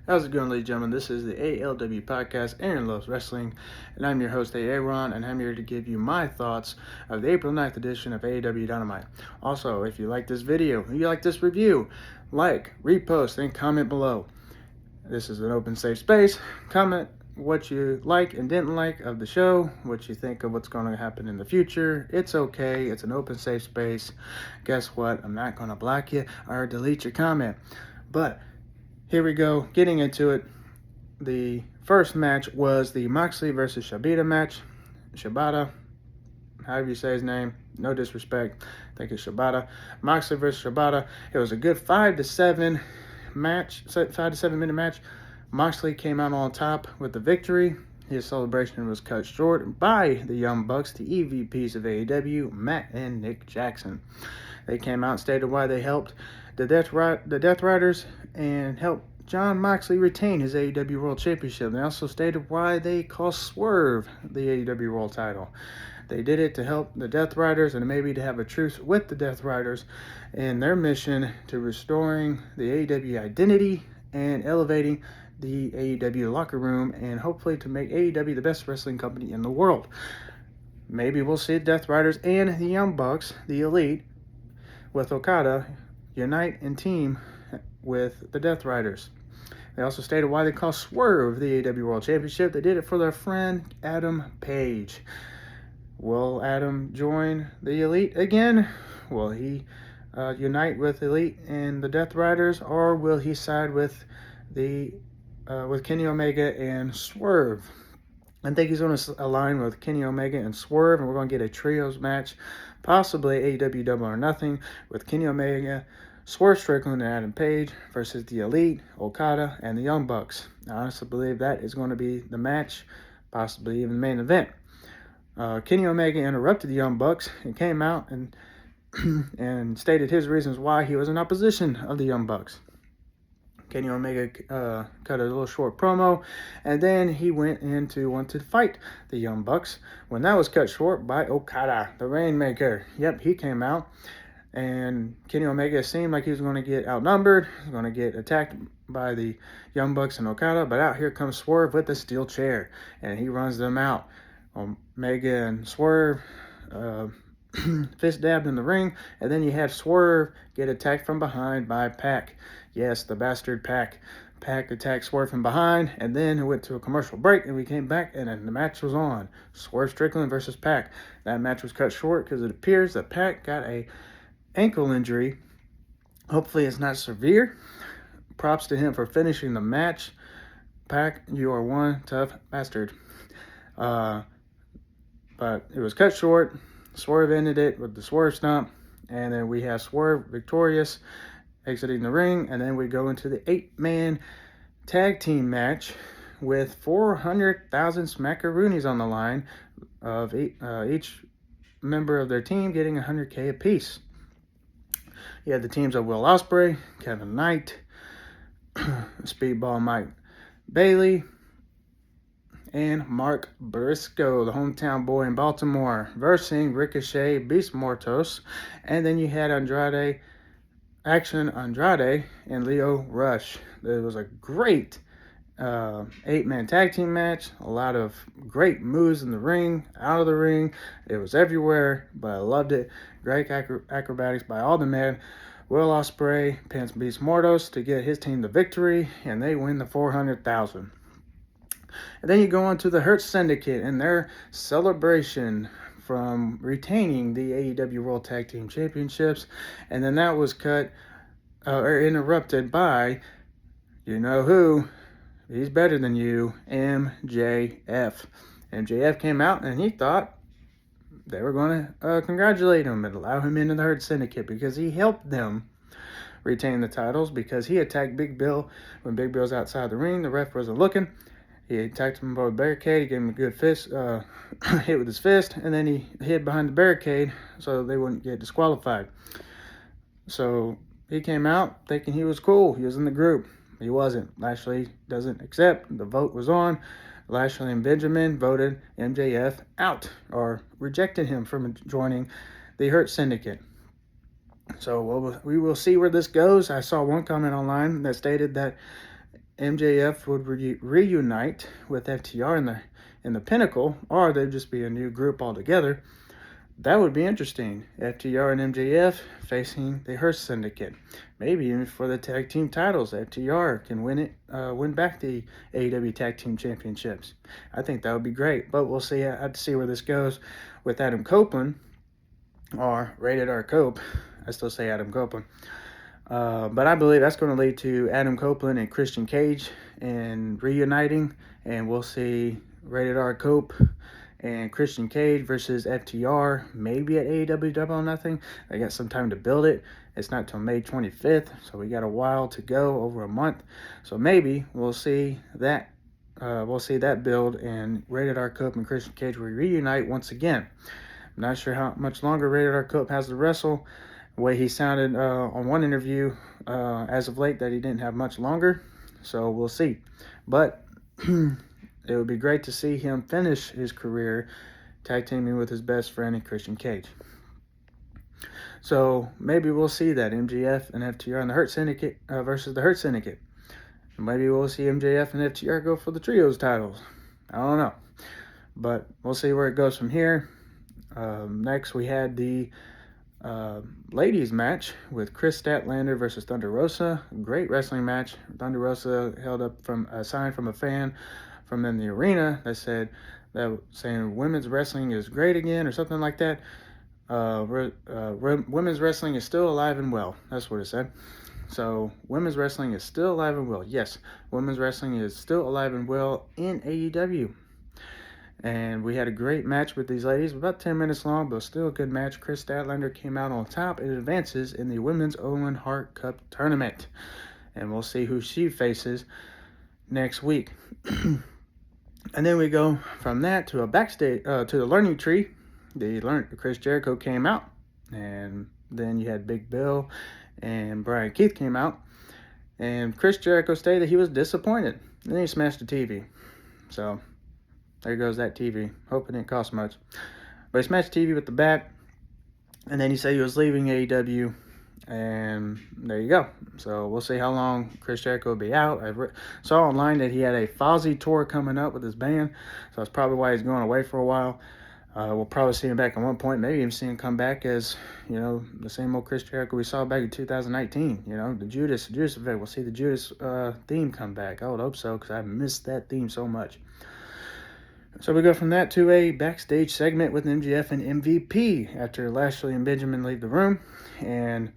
How's it going, ladies and gentlemen? This is the ALW podcast, Aaron Loves Wrestling, and I'm your host, Aaron, and I'm here to give you my thoughts of the April 9th edition of AEW Dynamite. Also, if you like this video, if you like this review, like, repost, and comment below. This is an open, safe space. Comment what you like and didn't like of the show, what you think of what's going to happen in the future. It's okay. It's an open, safe space. Guess what? I'm not going to block you or delete your comment. But here we go, getting into it. The first match was the Moxley versus Shibata match. Shibata, however you say his name, no disrespect. I think it's Shibata. Moxley versus Shibata. It was a good 5 to 7 match, 5 to 7 minute match. Moxley came out on top with the victory. His celebration was cut short by the Young Bucks, the EVPs of AEW, Matt and Nick Jackson. They came out and stated why they helped the Death Riders and helped Jon Moxley retain his AEW World Championship. They also stated why they cost Swerve the AEW World title. They did it to help the Death Riders and maybe to have a truce with the Death Riders in their mission to restoring the AEW identity and elevating the AEW locker room and hopefully to make AEW the best wrestling company in the world. Maybe we'll see the Death Riders and the Young Bucks, the Elite, with Okada, unite and team with the Death Riders. They also stated why they cost Swerve the AEW World Championship. They did it for their friend Adam Page. Will Adam join the Elite again? Will he unite with Elite and the Death Riders, or will he side with Kenny Omega and Swerve? I think he's going to align with Kenny Omega and Swerve, and we're going to get a trios match, possibly AEW Double or Nothing, with Kenny Omega, Swerve Strickland, and Adam Page versus the Elite, Okada, and the Young Bucks. I honestly believe that is going to be the match, possibly even the main event. Kenny Omega interrupted the Young Bucks and came out and and stated his reasons why he was in opposition of the Young Bucks. Kenny Omega cut a little short promo, and then he went in to want to fight the Young Bucks when that was cut short by Okada, the Rainmaker. Yep, he came out, and Kenny Omega seemed like he was going to get outnumbered, going to get attacked by the Young Bucks and Okada, but out here comes Swerve with a steel chair, and he runs them out. Omega and Swerve fist dabbed in the ring, and then you had Swerve get attacked from behind by Pac. Yes, the bastard Pac. Pac attacked Swerve from behind, and then it went to a commercial break, and we came back, and then the match was on. Swerve Strickland versus Pac. That match was cut short because it appears that Pac got a ankle injury. Hopefully it's not severe. Props to him for finishing the match. Pac, you are one tough bastard. But it was cut short. Swerve ended it with the Swerve Stomp, and then we have Swerve victorious, exiting the ring, and then we go into the 8-man tag team match with 400,000 smackaroonies on the line of each member of their team getting 100K apiece. You had the teams of Will Ospreay, Kevin Knight, Speedball Mike Bailey, and Mark Briscoe, the hometown boy in Baltimore, versus Ricochet, Beast Mortos, and then you had Action Andrade, and Leo Rush. It was a great 8-man tag team match. A lot of great moves in the ring, out of the ring. It was everywhere, but I loved it. Great acrobatics by all the men. Will Ospreay pins Beast Mortos to get his team the victory, and they win the 400,000. And then you go on to the Hurt Syndicate and their celebration from retaining the AEW World Tag Team Championships. And then that was cut or interrupted by, you know who, he's better than you, MJF. MJF came out and he thought they were going to congratulate him and allow him into the Hurt Syndicate because he helped them retain the titles, because he attacked Big Bill when Big Bill's outside the ring. The ref wasn't looking. He attacked him above the barricade. He gave him a good fist, hit with his fist, and then he hid behind the barricade so they wouldn't get disqualified. So he came out thinking he was cool. He was in the group. He wasn't. Lashley doesn't accept. The vote was on. Lashley and Benjamin voted MJF out, or rejected him from joining the Hurt Syndicate. So we will see where this goes. I saw one comment online that stated that MJF would reunite with FTR in the Pinnacle, or they'd just be a new group altogether. That would be interesting. FTR and MJF facing the Hurt Syndicate. Maybe even for the tag team titles, FTR can win back the AEW Tag Team Championships. I think that would be great. But we'll see. I have to see where this goes with Adam Copeland, or Rated R Cope. I still say Adam Copeland. But I believe that's going to lead to Adam Copeland and Christian Cage and reuniting, and we'll see Rated R Cope and Christian Cage versus FTR, maybe at AEW Double or Nothing. They got some time to build it. It's not till May 25th, so we got a while to go, over a month. So maybe we'll see that. We'll see that build, and Rated R Cope and Christian Cage will reunite once again. I'm not sure how much longer Rated R Cope has to wrestle. The way he sounded on one interview as of late, that he didn't have much longer. So we'll see. But it would be great to see him finish his career tag teaming with his best friend, Christian Cage. So maybe we'll see that MJF and FTR and the Hurt Syndicate versus the Hurt Syndicate. Maybe we'll see MJF and FTR go for the trios titles. I don't know. But we'll see where it goes from here. Next, we had the ladies match with Chris Statlander versus Thunder Rosa. Great wrestling match. Thunder Rosa held up from a sign from a fan from in the arena that said saying women's wrestling is great again, or something like that. Women's wrestling is still alive and well. That's what it said. So women's wrestling is still alive and well. Yes, women's wrestling is still alive and well in AEW. And we had a great match with these ladies, about 10 minutes long, but still a good match. Chris Statlander came out on top and advances in the Women's Owen Hart Cup tournament. And we'll see who she faces next week. And then we go from that to a backstage, to the Learning Tree. Chris Jericho came out, and then you had Big Bill and Brian Keith came out. And Chris Jericho stated he was disappointed. And then he smashed the TV. So there goes that TV. Hope it didn't cost much. But he smashed the TV with the bat. And then he said he was leaving AEW. And there you go. So we'll see how long Chris Jericho will be out. I saw online that he had a Fozzy tour coming up with his band. So that's probably why he's going away for a while. We'll probably see him back at one point. Maybe even see him come back as, the same old Chris Jericho we saw back in 2019. The Judas effect. We'll see the Judas theme come back. I would hope so, because I missed that theme so much. So we go from that to a backstage segment with MJF and MVP after Lashley and Benjamin leave the room. And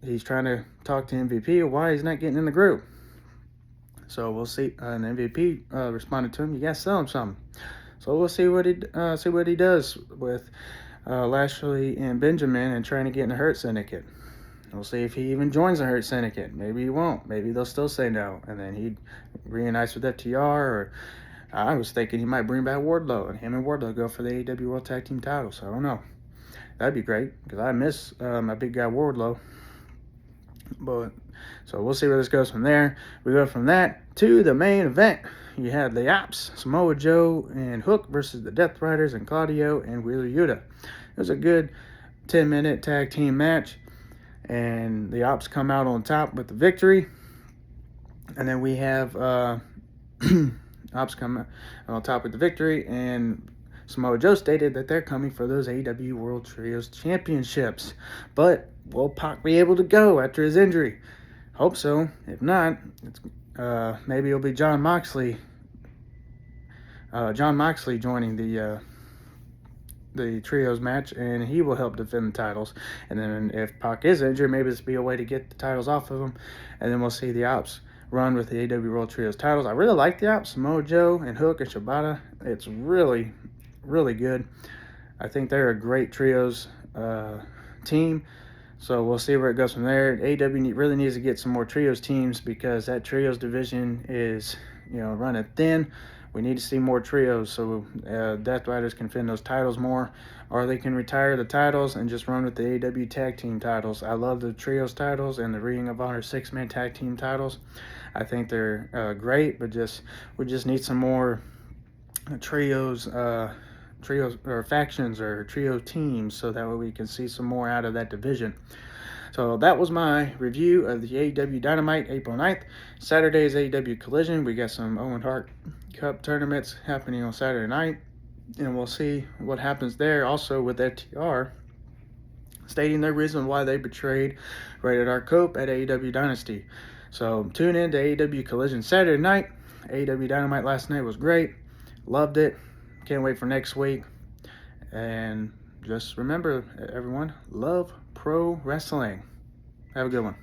he's trying to talk to MVP why he's not getting in the group. So we'll see. And MVP responded to him, "You got to sell him something." So we'll see what he does with Lashley and Benjamin and trying to get in the Hurt Syndicate. We'll see if he even joins the Hurt Syndicate. Maybe he won't. Maybe they'll still say no. And then he reunites with FTR. Or I was thinking he might bring back Wardlow, and him and Wardlow go for the AEW World Tag Team titles. I don't know. That'd be great, because I miss my big guy Wardlow. But so we'll see where this goes from there. We go from that to the main event. You had the Ops, Samoa Joe and Hook versus the Death Riders and Claudio and Wheeler Yuta. It was a good 10-minute tag team match, and the Ops come out on top with the victory. And then we have Ops come out on top with the victory, and Samoa Joe stated that they're coming for those AEW World Trios Championships. But will Pac be able to go after his injury? Hope so. If not, maybe it'll be Jon Moxley. Jon Moxley joining the trios match, and he will help defend the titles. And then if Pac is injured, maybe this will be a way to get the titles off of him. And then we'll see the Ops run with the AEW World Trios titles. I really like the Ops, Samoa Joe and Hook and Shibata. It's really, really good. I think they're a great trios team. So we'll see where it goes from there. AEW really needs to get some more trios teams, because that trios division is, running thin. We need to see more trios so Death Riders can defend those titles more, or they can retire the titles and just run with the AEW tag team titles. I love the trios titles and the Ring of Honor 6-man tag team titles. I think they're great, but we just need some more trios or factions or trio teams, so that way we can see some more out of that division. So that was my review of the AEW Dynamite April 9th. Saturday's AEW Collision. We got some Owen Hart Cup tournaments happening on Saturday night, and we'll see what happens there. Also with FTR stating their reason why they betrayed Rated R Cope at AEW Dynasty. So tune in to AEW Collision Saturday night. AEW Dynamite last night was great. Loved it. Can't wait for next week. And just remember, everyone, love pro wrestling. Have a good one.